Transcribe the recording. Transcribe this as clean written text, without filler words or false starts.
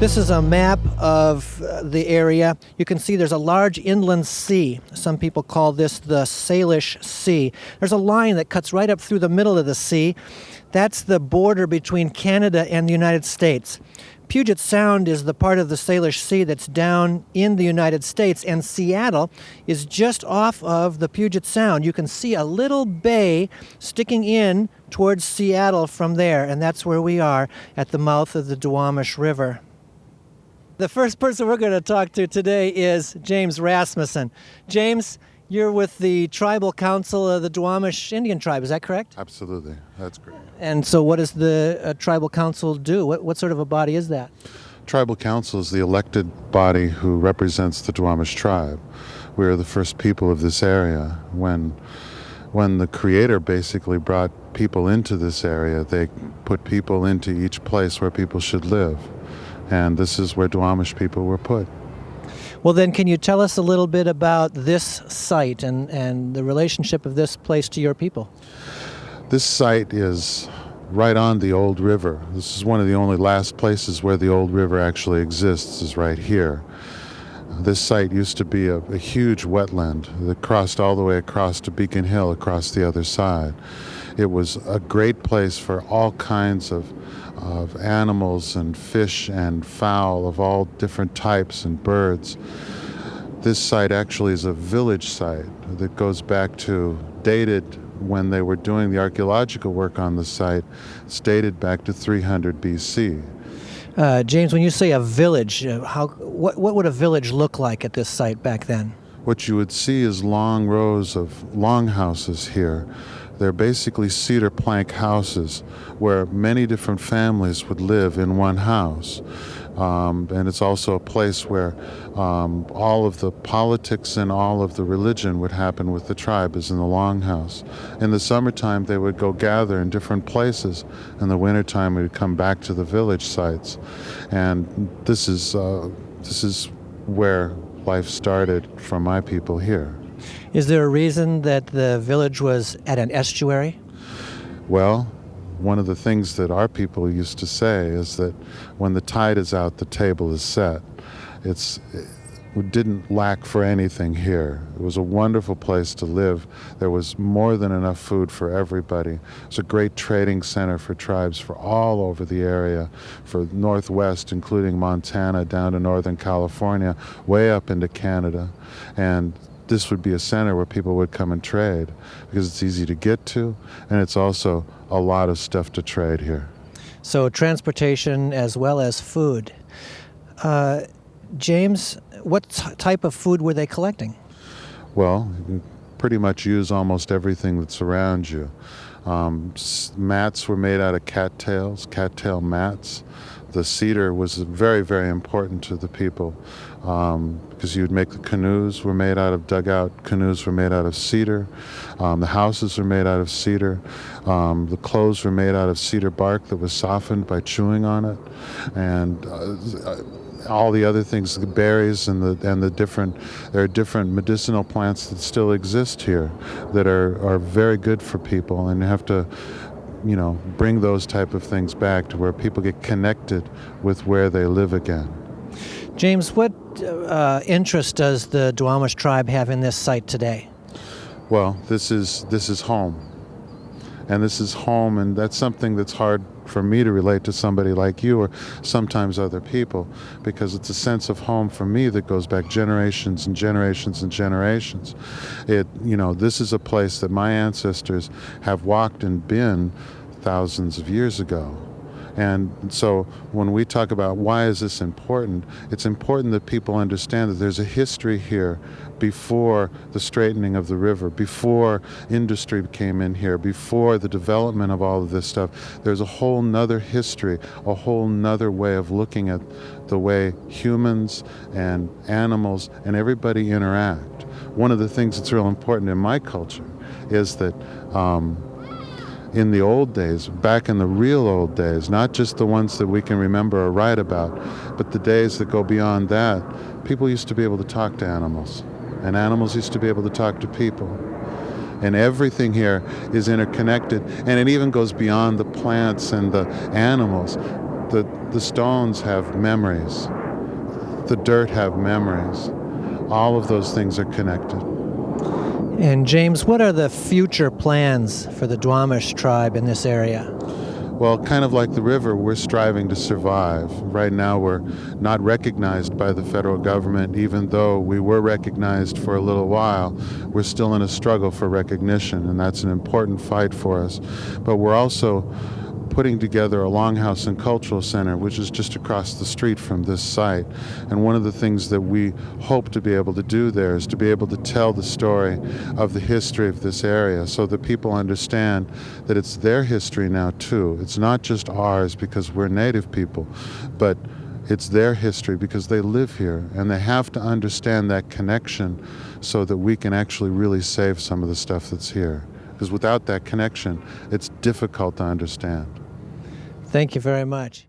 This is a map of the area. You can see there's a large inland sea. Some people call this the Salish Sea. There's a line that cuts right up through the middle of the sea. That's the border between Canada and the United States. Puget Sound is the part of the Salish Sea that's down in the United States, and Seattle is just off of the Puget Sound. You can see a little bay sticking in towards Seattle from there, and that's where we are at the mouth of the Duwamish River. The first person we're going to talk to today is James Rasmussen. James, you're with the Tribal Council of the Duwamish Indian Tribe, is that correct? Absolutely, that's great. And so what does the Tribal Council do? What sort of a body is that? Tribal Council is the elected body who represents the Duwamish tribe. We are the first people of this area. When the Creator basically brought people into this area, they put people into each place where people should live. And this is where Duwamish people were put. Well, then, can you tell us a little bit about this site and the relationship of this place to your people? This site is right on the old river. This is one of the only last places where the old river actually exists, is right here. This site used to be a huge wetland that crossed all the way across to Beacon Hill, across the other side. It was a great place for all kinds of animals and fish and fowl of all different types and birds. This site actually is a village site that goes back to, dated when they were doing the archaeological work on the site, it's dated back to 300 BC. James, when you say a village, what would a village look like at this site back then? What you would see is long rows of longhouses here. They're basically cedar plank houses where many different families would live in one house. And it's also a place where all of the politics and all of the religion would happen with the tribe, is in the longhouse. In the summertime, they would go gather in different places. In the wintertime, we would come back to the village sites. And this is where life started for my people here. Is there a reason that the village was at an estuary? Well, one of the things that our people used to say is that when the tide is out, the table is set. We didn't lack for anything here. It was a wonderful place to live. There was more than enough food for everybody. It's a great trading center for tribes for all over the area, for Northwest, including Montana, down to Northern California, way up into Canada. And this would be a center where people would come and trade because it's easy to get to, and it's also a lot of stuff to trade here. So transportation as well as food. James, what type of food were they collecting? Well, you pretty much use almost everything that's around you. Mats were made out of cattail mats. The cedar was very, very important to the people because you would make the canoes were made out of dugout. Canoes were made out of cedar. The houses were made out of cedar. The clothes were made out of cedar bark that was softened by chewing on it. And all the other things, the berries and the different, there are different medicinal plants that still exist here that are very good for people, and you have to bring those type of things back to where people get connected with where they live again. James, what interest does the Duwamish tribe have in this site today? Well, this is home. And this is home, and that's something that's hard for me to relate to somebody like you or sometimes other people, because it's a sense of home for me that goes back generations and generations and generations. This is a place that my ancestors have walked and been thousands of years ago. And so when we talk about why is this important, it's important that people understand that there's a history here before the straightening of the river, before industry came in here, before the development of all of this stuff. There's a whole nother history, a whole nother way of looking at the way humans and animals and everybody interact. One of the things that's real important in my culture is that in the old days, back in the real old days, not just the ones that we can remember or write about, but the days that go beyond that, people used to be able to talk to animals, and animals used to be able to talk to people. And everything here is interconnected, and it even goes beyond the plants and the animals. the stones have memories. The dirt have memories. All of those things are connected. And James, what are the future plans for the Duwamish tribe in this area? Well, kind of like the river, we're striving to survive. Right now, we're not recognized by the federal government, even though we were recognized for a little while. We're still in a struggle for recognition, and that's an important fight for us. But we're also putting together a Longhouse and Cultural Center, which is just across the street from this site. And one of the things that we hope to be able to do there is to be able to tell the story of the history of this area so that people understand that it's their history now too. It's not just ours because we're Native people, but it's their history because they live here, and they have to understand that connection so that we can actually really save some of the stuff that's here. Because without that connection, it's difficult to understand. Thank you very much.